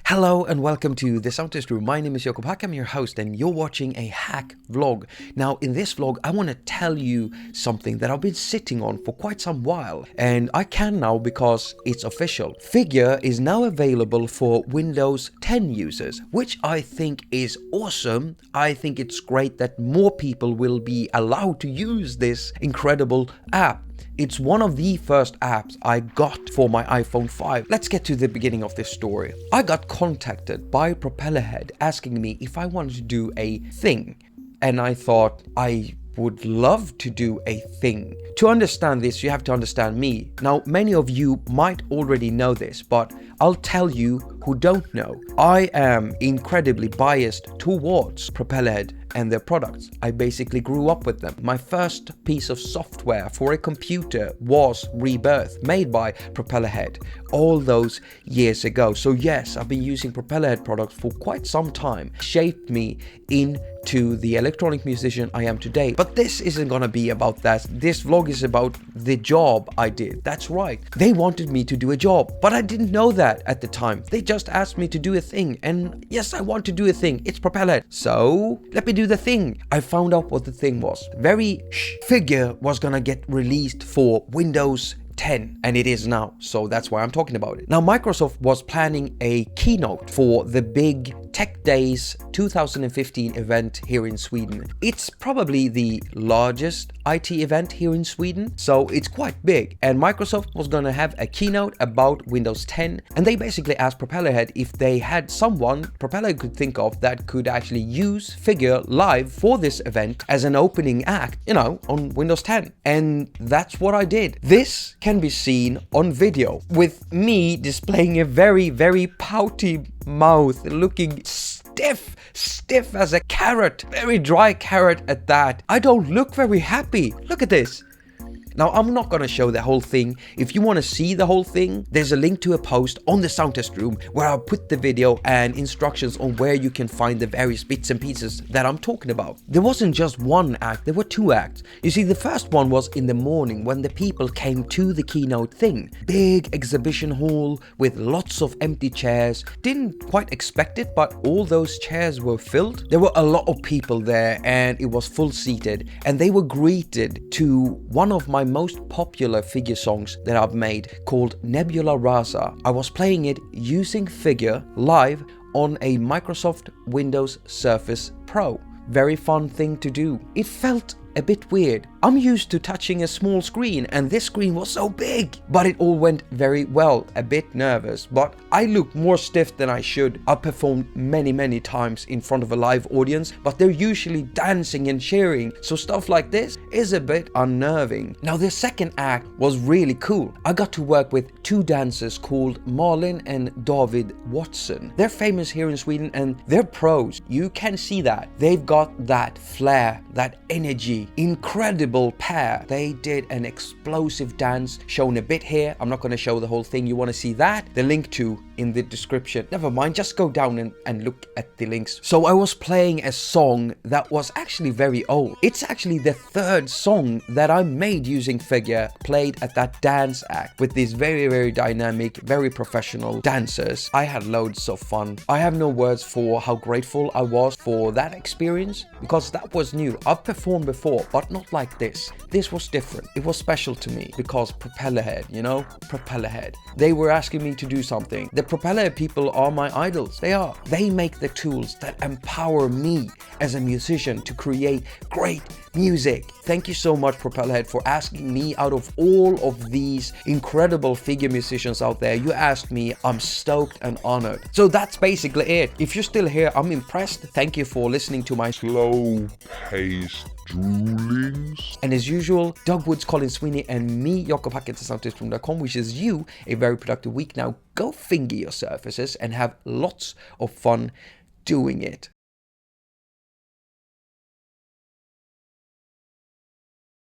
Hello and welcome to the Sound Test Room. My name is Jakob. I'm your host and you're watching a hack vlog. Now in this vlog I want to tell you something that I've been sitting on for quite some while, and I can now because it's official. Figure is now available for Windows 10 users, which I think is awesome. I think it's great that more people will be allowed to use this incredible app. It's one of the first apps I got for my iPhone 5. Let's get to the beginning of this story. I got contacted by Propellerhead asking me if I wanted to do a thing. And I thought I would love to do a thing. To understand this, you have to understand me. Now, many of you might already know this, but I'll tell you who don't know. I am incredibly biased towards Propellerhead and their products. I basically grew up with them. My first piece of software for a computer was Rebirth, made by Propellerhead all those years ago. So yes, I've been using Propellerhead products for quite some time. Shaped me into the electronic musician I am today. But this isn't gonna be about that. This vlog is about the job I did. That's right. They wanted me to do a job, but I didn't know that at the time. They just asked me to do a thing, and yes, I want to do a thing. It's Propellerhead. So let me do the thing. I found out what the thing was. Figure was gonna get released for Windows 10, and it is now, so that's why I'm talking about it. Now, Microsoft was planning a keynote for the big Tech Days 2015 event here in Sweden. It's probably the largest IT event here in Sweden, so it's quite big, and Microsoft was gonna have a keynote about Windows 10, and they basically asked Propellerhead if they had someone Propellerhead could think of that could actually use Figure live for this event as an opening act, on Windows 10. And that's what I did. This can be seen on video with me displaying a very, very pouty mouth, looking stiff as a carrot, very dry carrot at that. I don't look very happy. Look at this. Now, I'm not going to show the whole thing. If you want to see the whole thing, there's a link to a post on the Sound Test Room where I'll put the video and instructions on where you can find the various bits and pieces that I'm talking about. There wasn't just one act, there were two acts. You see, the first one was in the morning when the people came to the keynote thing. Big exhibition hall with lots of empty chairs. Didn't quite expect it, but all those chairs were filled. There were a lot of people there and it was full seated, and they were greeted to one of my most popular Figure songs that I've made, called Nebula Rasa. I was playing it using Figure live on a Microsoft Windows Surface Pro. Very fun thing to do. It felt a bit weird. I'm used to touching a small screen, and this screen was so big, but it all went very well. A bit nervous, but I looked more stiff than I should. I've performed many times in front of a live audience, but they're usually dancing and cheering, so stuff like this is a bit unnerving. Now, the second act was really cool. I got to work with two dancers called Malin and David Watson. They're famous here in Sweden and they're pros. You can see that. They've got that flair, that energy. Incredible pair. They did an explosive dance, shown a bit here. I'm not going to show the whole thing. You want to see that? The link to in the description. Never mind, just go down and look at the links. So I was playing a song that was actually very old. It's actually the third song that I made using Figure, played at that dance act with these very dynamic, very professional dancers. I had loads of fun. I have no words for how grateful I was for that experience, because that was new. I've performed before, but not like this. This was different. It was special to me because Propellerhead, Propellerhead. They were asking me to do something. The Propellerhead people are my idols. They are. They make the tools that empower me as a musician to create great music. Thank you so much, Propellerhead, for asking me out of all of these incredible Figure musicians out there. You asked me. I'm stoked and honored. So that's basically it. If you're still here, I'm impressed. Thank you for listening to my slow-paced droolings. And as usual, Doug Woods, Colin Sweeney, and me, Jakob at soundtestroom.com, wishes you a very productive week. Now, go finger your surfaces and have lots of fun doing it.